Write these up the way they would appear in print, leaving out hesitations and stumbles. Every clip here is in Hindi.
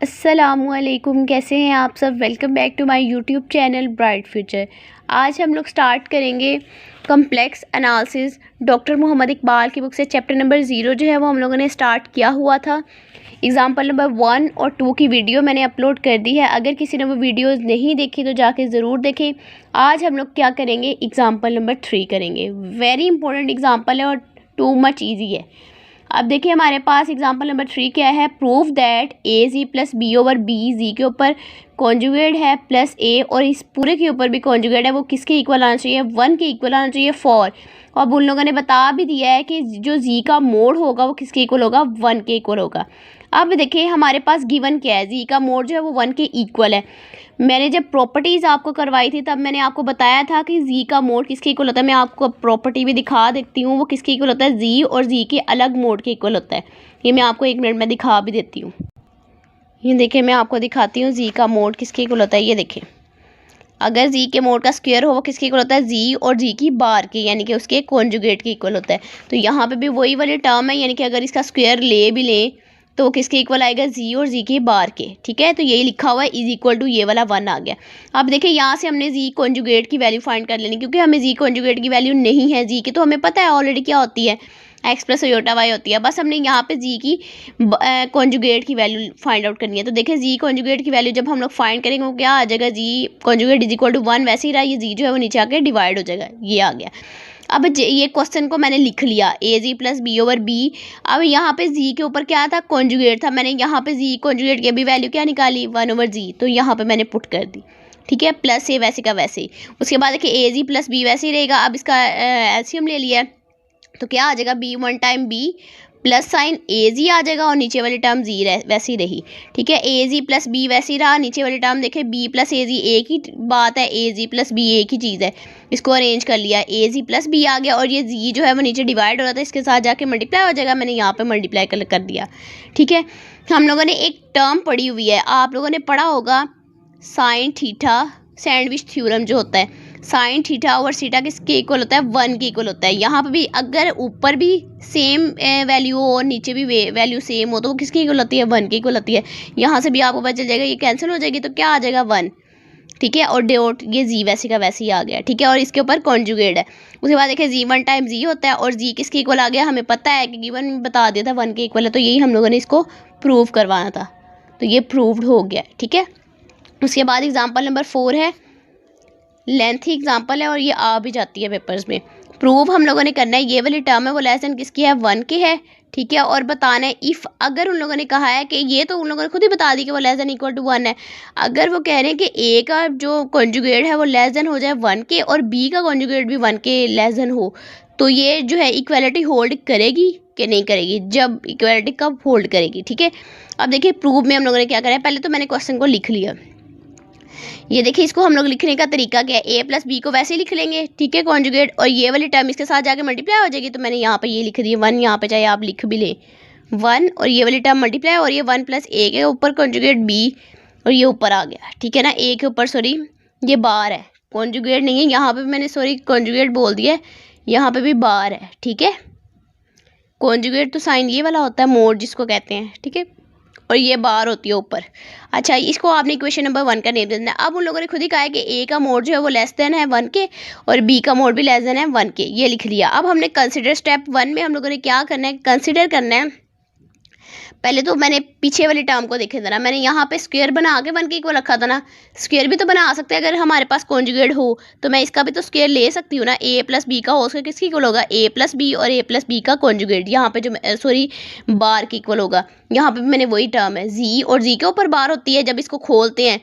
अस्सलामुअलैकुम, कैसे हैं आप सब। Welcome back to my YouTube channel bright future. आज हम लोग स्टार्ट करेंगे complex analysis doctor Mohammad Iqbal की बुक से। चैप्टर नंबर 0 जो है वो हम लोगों ने स्टार्ट किया हुआ था। एग्ज़ाम्पल नंबर 1 और 2 की वीडियो मैंने अपलोड कर दी है। अगर किसी ने वो वीडियोस नहीं देखी तो जाके ज़रूर देखें। आज हम लोग क्या करेंगे, एग्ज़ाम्पल नंबर 3 करेंगे। वेरी इंपॉर्टेंट एग्ज़ाम्पल है और टू मच ईजी है। अब देखिए हमारे पास एग्जांपल नंबर 3 क्या है। Prove that A G plus B over B G के ऊपर कॉन्जुगेट है प्लस ए और इस पूरे के ऊपर भी कॉन्जुगेट है, वो किसके इक्वल आना चाहिए, 1 के इक्वल आना चाहिए फॉर। अब उन लोगों ने बता भी दिया है कि जो जी का मोड होगा वो किसके इक्वल होगा, 1 के इक्वल होगा। अब देखिए हमारे पास गिवन क्या है, जी का मोड जो है वो 1 के इक्वल है। मैंने जब प्रॉपर्टीज़ आपको करवाई थी तब मैंने आपको बताया था कि जी का मोड किसके इक्वल होता है। मैं आपको प्रॉपर्टी भी दिखा देती हूँ, वो किसके इक्वल होता है, जी और जी के अलग मोड के इक्वल होता है। ये मैं आपको 1 मिनट में दिखा भी देती हूँ। ये देखिए मैं आपको दिखाती हूँ जी का मोड किसके इक्वल होता है। ये देखिए अगर जी के मोड का स्क्वायर हो वो किसके इक्वल होता है, जी और जी की बार के, यानी कि उसके कॉन्जुगेट के इक्वल होता है। तो यहाँ पे भी वही वाली टर्म है, यानी कि अगर इसका स्क्वायर ले भी लें तो वो किसके इक्वल आएगा, जी और जी के बार के। ठीक है, तो यही लिखा हुआ है इज इक्वल टू, ये वाला 1 आ गया। अब देखिए यहाँ से हमने जी कॉन्जुगेट की वैल्यू फाइंड कर लेनी, क्योंकि हमें जी कॉन्जुगेट की वैल्यू नहीं है। जी की तो हमें पता है ऑलरेडी क्या होती है, एक्स प्लस योटा वाई होती है। बस हमने यहाँ पे जी की कॉन्जुगेट की वैल्यू फाइंड आउट करनी है। तो देखिए जी कॉन्जुगेट की वैल्यू जब हम लोग फाइंड करेंगे वो क्या आ जाएगा, z conjugate is equal to 1। वैसे ही रहा, ये जी जो है वो नीचे आके डिवाइड हो जाएगा, ये आ गया। अब ये क्वेश्चन को मैंने लिख लिया, ए G plus B over B. अब यहाँ पे जी के ऊपर क्या था, कॉन्जुगेट था। मैंने यहाँ पे जी कॉन्जुगेट की अभी वैल्यू क्या निकाली, 1 ओवर जी, तो यहाँ पे मैंने पुट कर दी। ठीक है, प्लस ए वैसे का वैसे ही। उसके बाद देखिए ए जी प्लस बी वैसे ही रहेगा। अब इसका एलसीएम ले लिया है तो क्या आ जाएगा, B 1 time B plus sign A G आ जाएगा और नीचे वाली टर्म जी वैसी रही। ठीक है, ए जी प्लस बी वैसी रहा, नीचे वाली टर्म देखे बी प्लस ए जी एक ही बात है, ए जी प्लस बी एक ही चीज़ है। इसको अरेंज कर लिया, ए जी प्लस बी आ गया और ये जी जो है वो नीचे डिवाइड हो रहा था, इसके साथ जाके मल्टीप्लाई हो जाएगा। मैंने यहाँ पे मल्टीप्लाई कर दिया। ठीक है, हम लोगों ने एक टर्म पढ़ी हुई है, आप लोगों ने पढ़ा होगा साइन थीटा सैंडविच थ्योरम जो होता है। साइन थीटा ओवर सीटा किसके इक्वल होता है, 1 के इक्वल होता है। यहाँ पे भी अगर ऊपर भी सेम वैल्यू हो और नीचे भी वैल्यू सेम हो तो वो किसके इक्वल होती है, 1 के इक्वल होती है। यहाँ से भी आपको पता चल जाएगा, ये कैंसिल हो जाएगी तो क्या आ जाएगा, 1। ठीक है, और डॉट ये जी वैसे का वैसे ही आ गया। ठीक है, और इसके ऊपर कॉन्जुगेट है। उसके बाद देखिए जी 1 टाइम जी होता है और जी किसके इक्वल आ गया, हमें पता है कि गिवन में बता दिया था 1 के इक्वल है, तो यही हम लोगों ने इसको प्रूव करवाना था, तो ये प्रूव्ड हो गया। ठीक है, उसके बाद एग्जाम्पल नंबर 4 है, लेंथी एग्जाम्पल है और ये आ भी जाती है पेपर्स में। प्रूव हम लोगों ने करना है ये वाली टर्म है वो लेस देन किसकी है, 1 की है। ठीक है, और बताना है इफ़, अगर उन लोगों ने कहा है कि ये तो उन लोगों ने खुद ही बता दी कि वो लेस देन इक्वल टू 1 है। अगर वो कह रहे हैं कि ए का जो कॉन्जुगेट है वो लेस देन हो जाए 1 के और बी का कॉन्जुगेट भी 1 के लेस देन हो, तो ये जो है इक्वालिटी होल्ड करेगी कि नहीं करेगी, जब इक्वालिटी कब होल्ड करेगी। ठीक है, अब देखिए प्रूव में हम लोगों ने क्या करा है, पहले तो मैंने क्वेश्चन को लिख लिया। ये देखिए इसको हम लोग लिखने का तरीका क्या है, ए प्लस बी को वैसे ही लिख लेंगे। ठीक है, कॉन्जुगेट, और ये वाली टर्म इसके साथ जाके मल्टीप्लाई हो जाएगी, तो मैंने यहाँ पे ये लिख दी 1, यहाँ पे चाहे आप लिख भी लें 1 और ये वाली टर्म मल्टीप्लाई और ये 1 प्लस ए के ऊपर कॉन्जुगेट बी और ये ऊपर आ गया। ठीक है ना, ए के ऊपर सॉरी ये बार है, कॉन्जुगेट नहीं है, यहाँ पे मैंने सॉरी कॉन्जुगेट बोल दिया है, यहाँ पे भी बार है। ठीक है, कॉन्जुगेट तो साइन ये वाला होता है, मोड जिसको कहते हैं। ठीक है, और ये बार होती है ऊपर। अच्छा, इसको आपने इक्वेशन नंबर 1 का नेम दे देना है। अब उन लोगों ने खुद ही कहा है कि ए का मोड जो है वो लेस देन है 1 के और बी का मोड भी लेस देन है 1 के, ये लिख लिया। अब हमने कंसिडर स्टेप 1 में हम लोगों ने क्या करना है, कंसिडर करना है। पहले तो मैंने पीछे वाली टर्म को देखे था ना, मैंने यहाँ पे स्क्वायर बना के 1 के इक्वल रखा था ना। स्क्वायर भी तो बना सकते हैं अगर हमारे पास कॉन्जुगेट हो, तो मैं इसका भी तो स्क्वायर ले सकती हूँ ना। ए प्लस बी का हो उसका किसके इक्वल होगा, ए प्लस बी और ए प्लस बी का कॉन्जुगेट, यहाँ पे जो सॉरी बार के इक्वल होगा। यहाँ पे भी मैंने वही टर्म है, जी और जी के ऊपर बार होती है जब इसको खोलते हैं,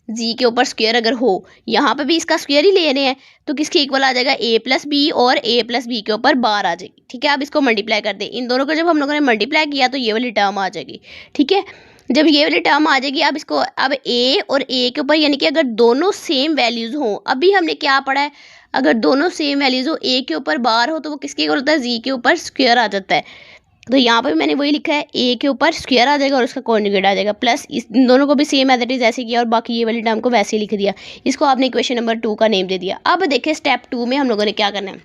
जी के ऊपर स्क्वायर अगर हो, यहाँ पे भी इसका स्क्वायर ही ले रहे हैं तो किसके इक्वल आ जाएगा, ए प्लस बी और ए प्लस बी के ऊपर बार आ जाएगी। ठीक है, अब इसको मल्टीप्लाई कर दें, इन दोनों को जब हम लोगों ने मल्टीप्लाई किया तो ये वाली टर्म आ जाएगी। ठीक है, जब ये वाली टर्म आ जाएगी, अब इसको अब ए और ए के ऊपर, यानी कि अगर दोनों सेम वैल्यूज हों, अभी हमने क्या पढ़ा है, अगर दोनों सेम वैल्यूज हो, ए के ऊपर बार हो तो वो किसके इक्वल होता है, जी के ऊपर स्क्वायर आ जाता है। तो यहाँ पर भी मैंने वही लिखा है, ए के ऊपर स्क्वायर आ जाएगा और उसका कॉन्जुगेट आ जाएगा, प्लस इन दोनों को भी सेम एज इट इज ऐसे किया और बाकी ये वाली टर्म को वैसे ही लिख दिया। इसको आपने इक्वेशन नंबर 2 का नेम दे दिया। अब देखिए स्टेप 2 में हम लोगों ने क्या करना है।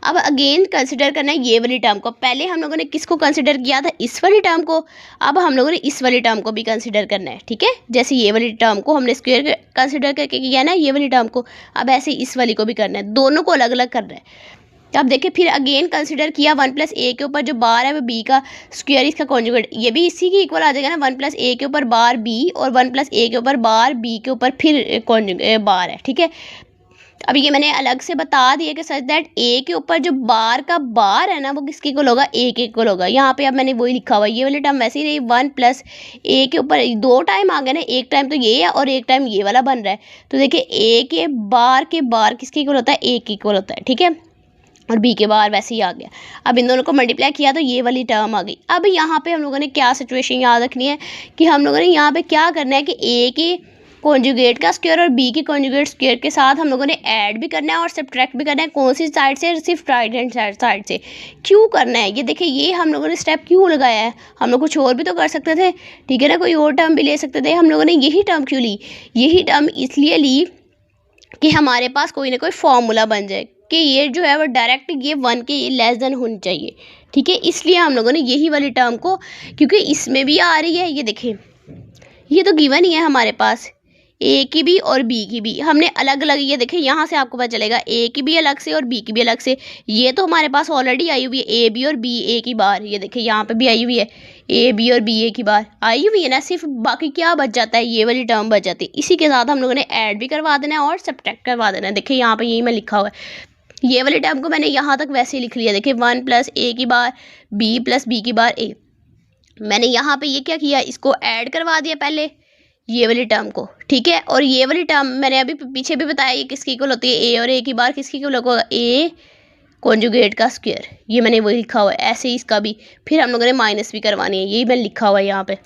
अब अगेन कंसिडर करना है ये वाली टर्म को। पहले हम लोगों ने किसको कंसिडर किया था, इस वाली टर्म को। अब हम लोगों ने इस वाली टर्म को भी कंसिडर करना है, ठीक है। जैसे ये वाली टर्म को हमने स्क्वायर कंसिडर करके किया ना ये वाली टर्म को, अब ऐसे इस वाली को भी करना है, दोनों को अलग अलग करना है। अब देखिए फिर अगेन कंसिडर किया 1 + a के ऊपर जो बार है वो b का स्क्वायर, इसका कॉन्जुगेट, ये भी इसी के इक्वल आ जाएगा ना। 1 + a के ऊपर बार b और 1 + a के ऊपर बार b के ऊपर फिर कॉन्जुगेट बार है, ठीक है। अब ये मैंने अलग से बता दिया कि सच दैट a के ऊपर जो बार का बार है ना वो किसके इक्वल होगा, a के इक्वल होगा। यहाँ पे अब मैंने वही लिखा हुआ है, ये वाली टर्म वैसे ही रही। 1 + a के ऊपर दो टाइम आ गया ना, एक टाइम तो ये है और एक टाइम ये वाला बन रहा है। तो देखिए a के बार किसके इक्वल होता है, a के इक्वल होता है, ठीक है। और b के बाहर वैसे ही आ गया। अब इन दोनों को मल्टीप्लाई किया तो ये वाली टर्म आ गई। अब यहाँ पे हम लोगों ने क्या सिचुएशन याद रखनी है कि हम लोगों ने यहाँ पे क्या करना है कि a के कॉन्जुगेट का स्क्वायर और b के कॉन्जुगेट स्क्वायर के साथ हम लोगों ने ऐड भी करना है और सब्ट्रैक्ट भी करना है। कौन सी साइड से, सिर्फ राइट हैंड साइड से। क्यों करना है ये देखिए, ये हम लोगों ने स्टेप क्यों लगाया है, हम लोग कुछ और भी तो कर सकते थे, ठीक है ना, कोई और टर्म भी ले सकते थे। हम लोगों ने यही टर्म क्यों ली, यही टर्म इसलिए ली कि हमारे पास कोई ना कोई फॉर्मूला बन जाए कि ये जो है वो डायरेक्ट ये 1 के लेस देन होनी चाहिए, ठीक है। इसलिए हम लोगों ने यही वाली टर्म को, क्योंकि इसमें भी आ रही है, ये देखिए ये तो गिवन ही है हमारे पास, ए की भी और बी की भी हमने अलग अलग, ये देखिए यहाँ से आपको पता चलेगा ए की भी अलग से और बी की भी अलग से। ये तो हमारे पास ऑलरेडी आई हुई है, ए बी और बी ए की बार, ये देखिए यहाँ पे भी आई हुई है ए बी और बी ए की बार आई हुई है ना। सिर्फ बाकी क्या बच जाता है, ये वाली टर्म बच जाती है। इसी के साथ हम लोगों ने ऐड भी करवा देना है और सब्ट्रैक्ट करवा देना है। देखिए यहाँ पे यही मैं लिखा हुआ है, ये वाली टर्म को मैंने यहाँ तक वैसे ही लिख लिया। देखिए 1 + a की बार b + b की बार a। मैंने यहाँ पे ये क्या किया, इसको ऐड करवा दिया पहले ये वाली टर्म को, ठीक है। और ये वाली टर्म मैंने अभी पीछे भी बताया ये किसकी इक्वल होती है, a और a की बार किसकी इक्वल होगा, a कॉन्जुगेट का स्क्वायर। ये मैंने वही लिखा हुआ है, ऐसे ही इसका भी फिर हम लोगों ने माइनस भी करवानी है, यही मैंने लिखा हुआ है यहाँ पे।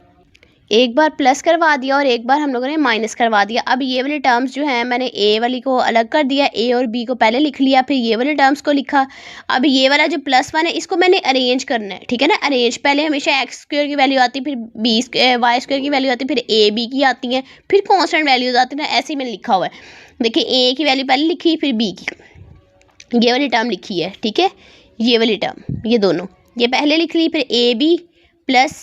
एक बार प्लस करवा दिया और एक बार हम लोगों ने माइनस करवा दिया। अब ये वाली टर्म्स जो हैं मैंने ए वाली को अलग कर दिया, ए और बी को पहले लिख लिया, फिर ये वाले टर्म्स को लिखा। अब ये वाला जो +1 है इसको मैंने अरेंज करना है, ठीक है ना। अरेंज पहले हमेशा x² की वैल्यू आती है, फिर y² की वैल्यू आती है, फिर ए बी की आती है, फिर कॉन्स्टेंट वैल्यूज आती है ना, ऐसे ही मैंने लिखा हुआ है। देखिए ए की वैल्यू पहले लिखी, फिर बी की ये वाली टर्म लिखी है, ठीक है। ये वाली टर्म ये दोनों ये पहले लिख ली, फिर ए बी प्लस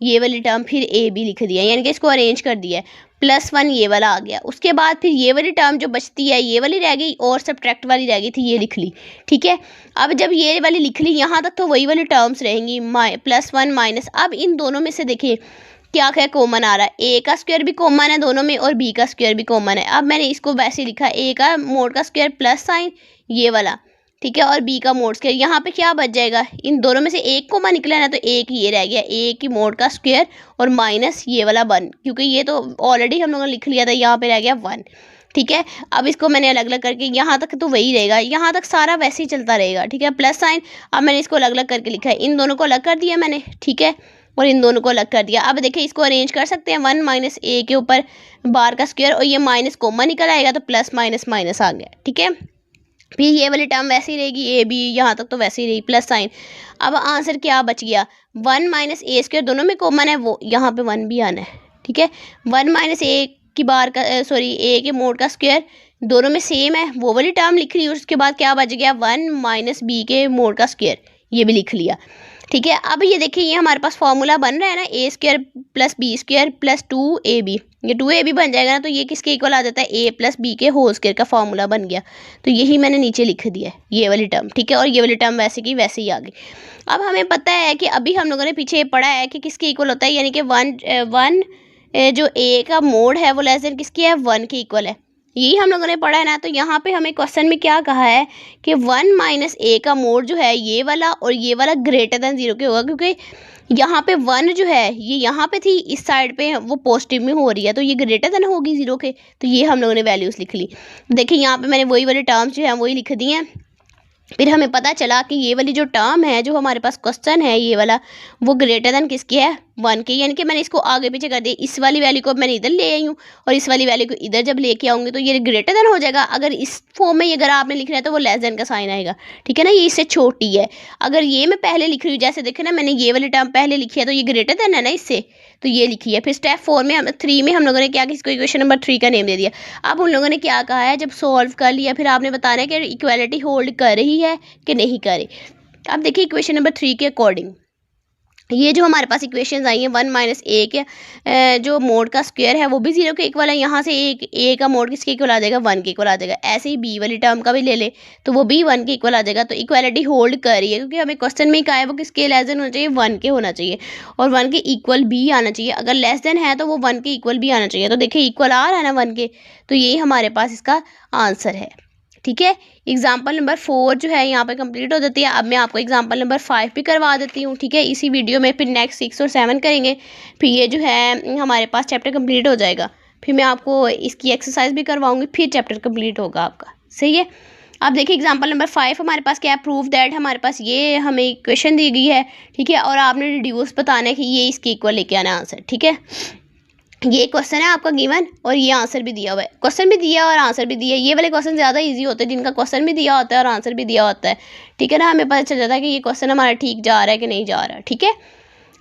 ये वाली टर्म फिर ए बी लिख दिया, यानी कि इसको अरेंज कर दिया है। +1 ये वाला आ गया, उसके बाद फिर ये वाली टर्म जो बचती है ये वाली रह गई और सब्ट्रैक्ट वाली रह गई थी, ये लिख ली, ठीक है। अब जब ये वाली लिख ली यहाँ तक तो वही वाली टर्म्स रहेंगी, +1 माइनस। अब इन दोनों में से देखिए क्या क्या कॉमन आ रहा है, ए का स्क्वायर भी कॉमन है दोनों में और बी का स्क्वायर भी कॉमन है। अब मैंने इसको वैसे लिखा, ए का मोड का स्क्वायर प्लस साइन ये वाला, ठीक है, और बी का मोड स्क्वायर। यहाँ पे क्या बच जाएगा, इन दोनों में से एक कॉमन निकला ना, तो एक ये रह गया, ए की मोड का स्क्वायर और माइनस ये वाला 1, क्योंकि ये तो ऑलरेडी हम लोगों ने लिख लिया था, यहाँ पे रह गया 1, ठीक है। अब इसको मैंने अलग अलग करके, यहाँ तक तो वही रहेगा, यहाँ तक सारा वैसे ही चलता रहेगा, ठीक है, प्लस साइन। अब मैंने इसको अलग अलग करके लिखा है, इन दोनों को अलग कर दिया मैंने, ठीक है, और इन दोनों को अलग कर दिया। अब देखिए इसको अरेंज कर सकते हैं, 1 - a के ऊपर बार का स्क्वायर और ये माइनस कॉमन निकल आएगा, तो प्लस माइनस माइनस आ गया, ठीक है। फिर ये वाली टर्म वैसे ही रहेगी, ए बी यहाँ तक तो वैसे ही रही, प्लस साइन। अब आंसर क्या बच गया, 1 - a² दोनों में कॉमन है, वो यहाँ पे 1 भी आना है, ठीक है। 1 - a की बार का a के मोड का स्क्वायर दोनों में सेम है, वो वाली टर्म लिख रही है। उसके बाद क्या बच गया, 1 - b के मोड का स्क्वायर, ये भी लिख लिया, ठीक है। अब ये देखिए ये हमारे पास फॉर्मूला बन रहा है ना, a² + b² + 2ab, ये 2ab बन जाएगा ना, तो ये किसके इक्वल आ जाता है, a + b के होल स्क्वायर का फॉर्मूला बन गया। तो यही मैंने नीचे लिख दिया है, ये वाली टर्म, ठीक है, और ये वाली टर्म वैसे की वैसे ही आ गई। अब हमें पता है कि अभी हम लोगों ने पीछे पढ़ा है कि किसके इक्वल होता है, यानी कि वन जो a का मोड है वो लेस देन किसकी है, 1 के इक्वल है, यही हम लोगों ने पढ़ा है ना। तो यहाँ पे हमें क्वेश्चन में क्या कहा है कि 1 - a का मोड जो है ये वाला और ये वाला ग्रेटर देन 0 के होगा, क्योंकि यहाँ पे 1 जो है ये यहाँ पे थी, इस साइड पे वो पॉजिटिव में हो रही है, तो ये ग्रेटर देन होगी 0 के, तो ये हम लोगों ने वैल्यूज़ लिख ली। देखिए यहाँ पे मैंने वही वाले टर्म्स जो है वही लिख दी हैं। फिर हमें पता चला कि ये वाली जो टर्म है जो हमारे पास क्वेश्चन है ये वाला, वो ग्रेटर देन किसकी है, 1 के, यानी कि मैंने इसको आगे पीछे कर दिया। इस वाली वैल्यू को मैंने इधर ले आई हूँ और इस वाली वैल्यू को इधर जब लेके आऊँगी तो ये ग्रेटर देन हो जाएगा। अगर इस फॉर्म में अगर आपने लिख रहा है तो वो लेस देन का साइन आएगा, ठीक है ना, ये इससे छोटी है। अगर ये मैं पहले लिख रही हूँ, जैसे देखे ना मैंने ये वाली टर्म पहले लिखी है, तो ये ग्रेटर देन है ना इससे, तो ये लिखी है। फिर स्टेप 4 में हम 3 में हम लोगों ने क्या किया, इसको इक्वेशन नंबर 3 का नेम दे दिया। अब उन लोगों ने क्या कहा है, जब सॉल्व कर लिया फिर आपने बताना है कि इक्वालिटी होल्ड कर रही है कि नहीं कर रही। अब देखिए इक्वेशन नंबर 3 के अकॉर्डिंग ये जो हमारे पास इक्वेशंस आई हैं 1 माइनस ए के जो मोड का स्क्वायर है वो भी 0 के इक्वल है। यहाँ से एक ए का मोड किसके इक्वल आ जाएगा, 1 के इक्वल आ जाएगा। ऐसे ही बी वाली टर्म का भी ले ले तो वो भी 1 के इक्वल आ जाएगा। तो इक्वालिटी होल्ड कर रही है, क्योंकि हमें क्वेश्चन में ही कहा है वो किसके लेस देन होना चाहिए, 1 के होना चाहिए और 1 के इक्वल भी आना चाहिए। अगर लेस देन है तो वो 1 के इक्वल भी आना चाहिए। तो देखिए इक्वल आ रहा है ना 1 के, तो यही हमारे पास इसका आंसर है। ठीक है, एग्जाम्पल नंबर 4 जो है यहाँ पे कंप्लीट हो जाती है। अब मैं आपको एग्जाम्पल नंबर 5 भी करवा देती हूँ। ठीक है, इसी वीडियो में फिर नेक्स्ट 6 और 7 करेंगे, फिर ये जो है हमारे पास चैप्टर कंप्लीट हो जाएगा। फिर मैं आपको इसकी एक्सरसाइज भी करवाऊंगी, फिर चैप्टर कंप्लीट होगा आपका। सही है, अब देखिए एग्जाम्पल नंबर 5 हमारे पास क्या है, प्रूव दैट। हमारे पास ये हमें इक्वेशन दी गई है, ठीक है, और आपने रिड्यूस बताना है कि ये इसके इक्वल लेके आना आंसर। ठीक है, ये क्वेश्चन है आपका गिवन और ये आंसर भी दिया हुआ है। क्वेश्चन भी दिया और आंसर भी दिया। ये वाले क्वेश्चन ज़्यादा इजी होते हैं जिनका क्वेश्चन भी दिया होता है और आंसर भी दिया होता है। ठीक है ना, हमें पता चल जाता है कि ये क्वेश्चन हमारा ठीक जा रहा है कि नहीं जा रहा है। ठीक है,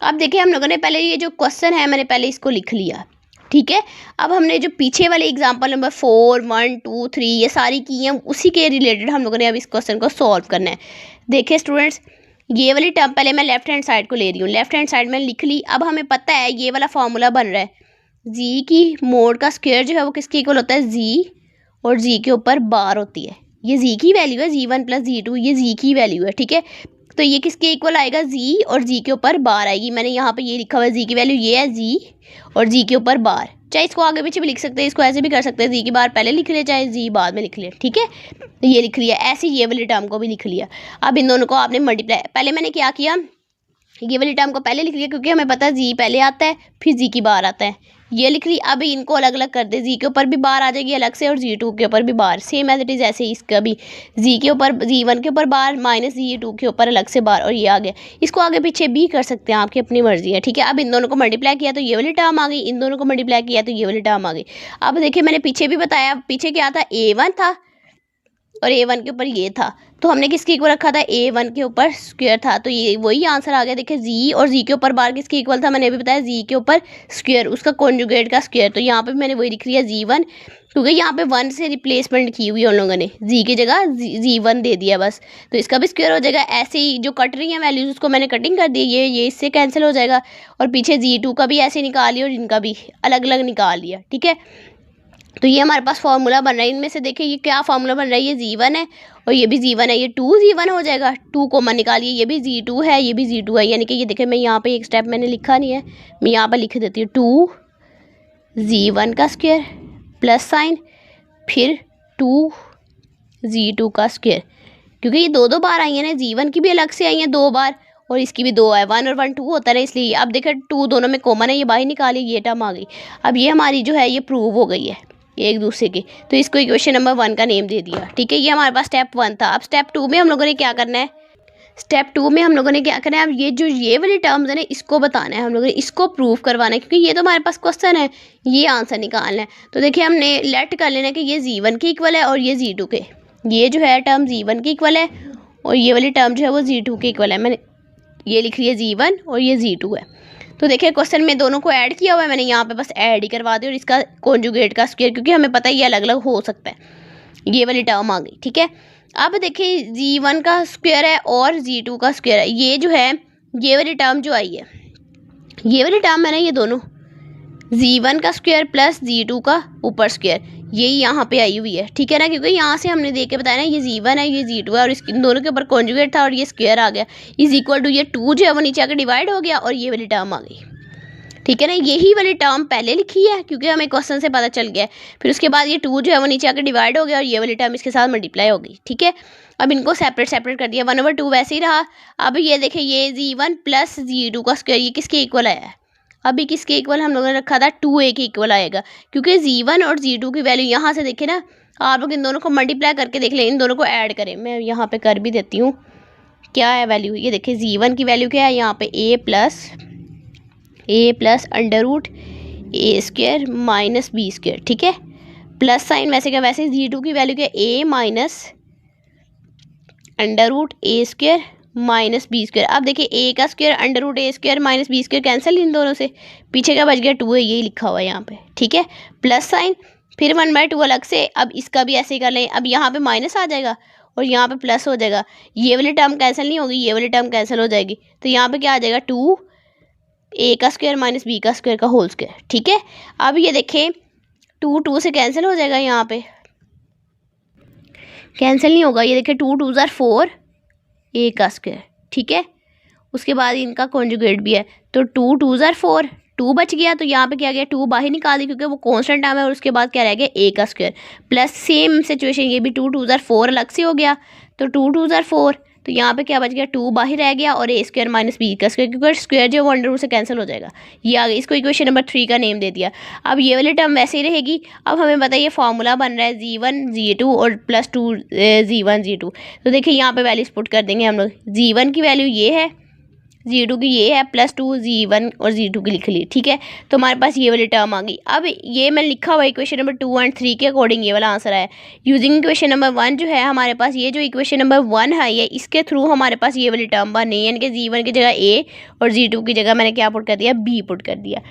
अब देखिए हम लोगों ने पहले ये जो क्वेश्चन है मैंने पहले इसको लिख लिया। ठीक है, अब हमने जो पीछे वाले एग्जाम्पल नंबर 4, 1, 2, 3 ये सारी की हैं, उसी के रिलेटेड हम लोगों ने अब इस क्वेश्चन को सॉल्व करना है। देखिए स्टूडेंट्स, ये वाली टर्म पहले मैं लेफ्ट हैंड साइड को ले रही हूँ, लेफ्ट हैंड साइड में लिख ली। अब हमें पता है ये वाला फॉर्मूला बन रहा है, जी की मोड का स्क्वायर जो है वो किसके इक्वल होता है, जी, और जी के ऊपर बार होती है। ये जी की वैल्यू है, जी1 प्लस जी2, ये जी की वैल्यू है। ठीक है, तो ये किसके इक्वल आएगा, जी और जी के ऊपर बार आएगी। मैंने यहाँ पे ये लिखा हुआ है, जी की वैल्यू ये है, जी और जी के ऊपर बार। चाहे इसको आगे पीछे भी लिख सकते हैं, इसको ऐसे भी कर सकते हैं, जी की बार पहले लिख ले चाहे जी बाद में लिख ले। ठीक है, तो ये लिख लिया, ऐसे ये वाली टर्म को भी लिख लिया। अब इन दोनों को आपने मल्टीप्लाई, पहले मैंने क्या किया, ये वाली टर्म को पहले लिख लिया क्योंकि हमें पता है जी पहले आता है फिर जी की बार आता है, ये लिख ली। अब इनको अलग अलग कर दे, जी के ऊपर भी बार आ जाएगी अलग से और जी2 के ऊपर भी बार, सेम एज इट इज़। ऐसे इसका भी जी के ऊपर, जी1 के ऊपर बार माइनस जी2 के ऊपर अलग से बार, और ये आ गया। इसको आगे पीछे भी कर सकते हैं, आपकी अपनी मर्जी है। ठीक है, अब इन दोनों को मल्टीप्लाई किया तो ये वाली टर्म आ गई, इन दोनों को मल्टीप्लाई किया तो ये वाली टर्म आ गई। अब देखिए मैंने पीछे भी बताया, पीछे क्या था, a1 था और a1 के ऊपर ये था, तो हमने किसके इक्वल रखा था, a1 के ऊपर स्क्वायर था, तो ये वही आंसर आ गया। देखिए जी और जी के ऊपर बार किसके इक्वल था, मैंने अभी बताया जी के ऊपर स्क्वायर, उसका कॉन्जुगेट का स्क्वायर। तो यहाँ पे मैंने वही लिख लिया जी1, क्योंकि यहाँ पे 1 से रिप्लेसमेंट की हुई है उन लोगों ने, जी की जगह जी1 दे दिया बस, तो इसका भी स्क्वायर हो जाएगा। ऐसे ही जो कट रही है वैल्यूज उसको मैंने कटिंग कर दी, ये इससे कैंसिल हो जाएगा, और पीछे जी2 का भी ऐसे निकाल लिया और इनका भी अलग अलग निकाल लिया। ठीक है, तो ये हमारे पास फार्मूला बन रहा है। इनमें से देखिए ये क्या फार्मूला बन रहा है, ये जी1 है और ये भी जी1 है, ये 2 जी1 हो जाएगा, 2 कॉमन निकालिए, ये भी जी2 है ये भी जी2 है, यानी कि ये देखिए मैं यहाँ पे एक स्टेप मैंने लिखा नहीं है, मैं यहाँ पर लिख देती हूँ 2 जी1 का स्क्वायर प्लस साइन फिर 2 जी2 का स्क्वायर, क्योंकि ये दो बार आई है ना, जी1 की भी अलग से आई है 2 बार और इसकी भी 2 है, 1 और 1 2 होता है ना, इसलिए। अब देखिए 2 दोनों में कॉमन है, ये बाहर निकाली, ये टर्म आ गई। अब ये हमारी जो है ये प्रूव हो गई है एक दूसरे के, तो इसको इक्वेशन नंबर 1 का नेम दे दिया। ठीक है, ये हमारे पास स्टेप 1 था। अब स्टेप 2 में हम लोगों ने क्या करना है, स्टेप 2 में हम लोगों ने क्या करना है, अब ये जो ये वाली टर्म्स है ना इसको बताना है हम लोगों ने, इसको प्रूव करवाना है, क्योंकि ये तो हमारे पास क्वेश्चन है, ये आंसर निकालना है। तो देखिए हमने लेट कर लेना है कि ये जी1 के इक्वल है और ये जी2 के, ये जो है टर्म जी1 के इक्वल है और ये वाली टर्म जो है वो जी2 के इक्वल है। मैंने ये लिख लिया जी1 और ये जी2 है। तो देखिए क्वेश्चन में दोनों को ऐड किया हुआ है मैंने, यहाँ पे बस ऐड ही करवा दिया और इसका कॉन्जुगेट का स्क्वायर, क्योंकि हमें पता है ये अलग अलग हो सकता है। ये वाली टर्म आ गई। ठीक है, अब देखिए जी1 का स्क्वायर है और जी2 का स्क्वायर है, ये जो है ये वाली टर्म जो आई है, ये वाली टर्म है ना, ये दोनों जी1 का स्क्वायर प्लस जी2 का ऊपर स्क्वायर, ये यहाँ पे आई हुई है। ठीक है ना, क्योंकि यहाँ से हमने देख के बताया ना ये जी1 है ये जी2 है और इन दोनों के ऊपर कॉन्जुगेट था और ये स्क्वायर आ गया, इज इक्वल टू ये 2 जो है वो नीचे आकर डिवाइड हो गया और ये वाली टर्म आ गई। ठीक है ना, यही वाली टर्म पहले लिखी है क्योंकि हमें क्वेश्चन से पता चल गया है। फिर उसके बाद ये 2 जो है वो नीचे आकर डिवाइड हो गया और ये वाली टर्म इसके साथ मल्टीप्लाई हो गई। ठीक है, अब इनको सेपरेट कर दिया, 1/2 वैसे ही रहा। अब ये देखिए ये जी1 प्लस जी2 का स्क्वायर ये किसके इक्वल आया है, अभी किसके इक्वल हम लोगों ने रखा था, 2a के इक्वल आएगा, क्योंकि जी1 और जी2 की वैल्यू यहाँ से देखे ना, आप लोग इन दोनों को मल्टीप्लाई करके देख लें, इन दोनों को ऐड करें, मैं यहाँ पे कर भी देती हूँ क्या है वैल्यू। ये देखिए जी1 की वैल्यू क्या है यहाँ पे a plus under root A square minus B square. ठीक है, प्लस साइन वैसे जी2 की वैल्यू क्या है, a minus under root A square minus B square. अब देखिए ए का square under root A square minus B square cancel इन दोनों से, पीछे क्या बच गया 2 है, यही लिखा हुआ है यहाँ पे, ठीक है। प्लस साइन, फिर 1/2 अलग से, अब इसका भी ऐसे ही कर लें, अब यहाँ पे माइनस आ जाएगा और यहाँ पे प्लस हो जाएगा, ये वाली टर्म कैंसिल नहीं होगी, ये वाली टर्म कैंसिल हो जाएगी, तो यहाँ पे क्या आ जाएगा 2 ए का स्क्वायर माइनस बी का स्क्वायर का होल स्क्वायर, ठीक है। अब ये देखें 2 से कैंसिल हो जाएगा, यहाँ पे कैंसिल नहीं होगा, ये देखिए 2 2 ज़ार 4 ए का स्क्वायर, ठीक है। उसके बाद इनका कॉन्जुगेट भी है, तो 2 2 ज़ार 4, 2 बच गया, तो यहाँ पे क्या गया 2 बाहर निकाल दी क्योंकि वो कांस्टेंट टर्म है, और उसके बाद क्या रह गया ए का स्क्वायर प्लस सेम सिचुएशन, ये भी 2 2 ज़ार 4 अलग से हो गया, तो 2 2 ज़ार 4, तो यहाँ पे क्या बच गया 2 बाहर रह गया और ए स्क्वायर माइनस बी का स्क्वायर, क्योंकि स्क्वायर जो वो अंडर रूट से कैंसिल हो जाएगा, ये आ गया। इसको इक्वेशन नंबर 3 का नेम दे दिया। अब ये वाली टर्म वैसे ही रहेगी। अब हमें बताइए फार्मूला बन रहा है g1 g2 और प्लस 2 g1 g2, तो देखिए यहाँ पे वैल्यूज पुट कर देंगे हम लोग। g1 की वैल्यू ये है, g2 की ये है, प्लस 2 g1 और g2 की लिख ली, ठीक है। तो हमारे पास ये वाली टर्म आ गई। अब ये मैंने लिखा हुआ इक्वेशन नंबर 2 एंड 3 के अकॉर्डिंग ये वाला आंसर है। यूजिंग इक्वेशन नंबर 1 जो है हमारे पास, ये जो इक्वेशन नंबर 1 है ये, इसके थ्रू हमारे पास ये वाली टर्म बनी, यानी कि g1 की जगह a और g2 की जगह मैंने क्या पुट कर दिया, b पुट कर दिया,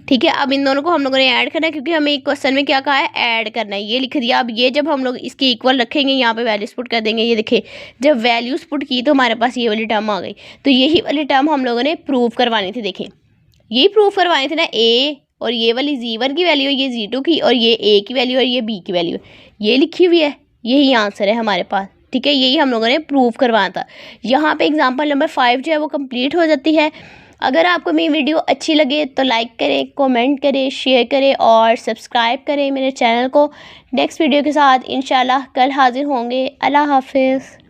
ठीक है। अब इन दोनों को हम लोगों ने ऐड करना है, क्योंकि हमें एक क्वेश्चन में क्या कहा है, ऐड करना है, ये लिख दिया। अब ये जब हम लोग इसके इक्वल रखेंगे, यहाँ पे वैल्यूज पुट कर देंगे, ये देखिए जब वैल्यूज पुट की तो हमारे पास ये वाली टर्म आ गई। तो यही वाली टर्म हम लोगों ने प्रूव करवानी थी, देखें यही प्रूव करवानी थी ना, ए और ये वाली g1 की वैल्यू, ये g2 की, और ये a की वैल्यू और ये b की वैल्यू, ये लिखी हुई है, यही आंसर है हमारे पास, ठीक है। यही हम लोगों ने प्रूव करवाना था। यहाँ पे एग्जाम्पल नंबर 5 जो है वो कंप्लीट हो जाती है। अगर आपको मेरी वीडियो अच्छी लगे तो लाइक करें, कमेंट करें, शेयर करें और सब्सक्राइब करें मेरे चैनल को। नेक्स्ट वीडियो के साथ इंशाल्लाह कल हाजिर होंगे। अल्लाह हाफिज़।